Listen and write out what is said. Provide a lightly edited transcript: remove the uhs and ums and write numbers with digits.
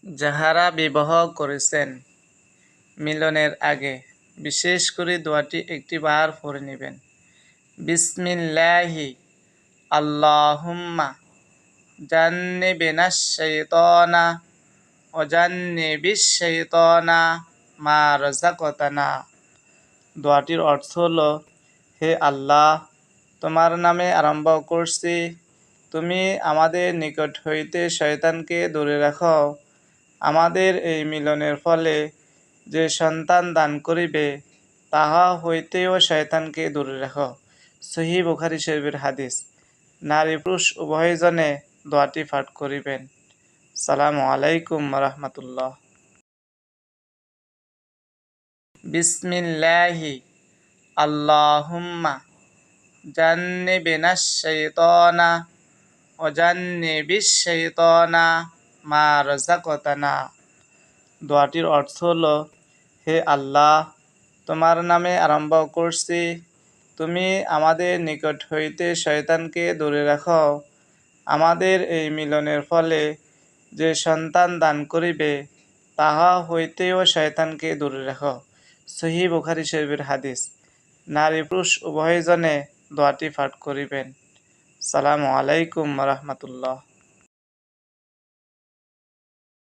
যাহারা বিবাহ করেছেন মিলনের আগে বিশেষ করে দোয়াটি একটিবার পড়ে নেবেন। বিসমিল্লাহি আল্লাহুম্মা জান্নিবিনাশ শাইতানা ওয়া জান্নিবিশ শাইতানা মা রাযাকতানা। দোয়াটির অর্থ হলো, হে আল্লাহ, তোমার নামে আরম্ভ করছি, তুমি আমাদের নিকট হইতে শয়তানকে দূরে রাখো। আমাদের এই মিলনের ফলে যে সন্তান দান করিবে তাহা হইতেও শয়তানকে দূরে রাখো। সহিহ বুখারী শরীফের হাদিস। নারী পুরুষ উভয়জনে দোয়াটি পাঠ করিবেন। আসসালামু আলাইকুম ওয়া রাহমাতুল্লাহ। বিসমিল্লাহি আল্লাহুম্মা জান্নিবিনাশ শাইতানা ওয়া জান্নিবিশ শাইতানা মা রাযাকতানা। দোয়াটির অর্থ হলো, হে আল্লাহ, তোমার নামে আরম্ভ করছি, তুমি আমাদের নিকট হইতে শয়তানকে দূরে রাখো। আমাদের এই মিলনের ফলে যে সন্তান দান করিবে তাহা হইতেও শয়তানকে দূরে রাখো। সহিহ বুখারী শরীফের হাদিস। নারী পুরুষ উভয়জনে দোয়াটি পাঠ করিবেন। আসসালামু আলাইকুম ওয়া রাহমাতুল্লাহ।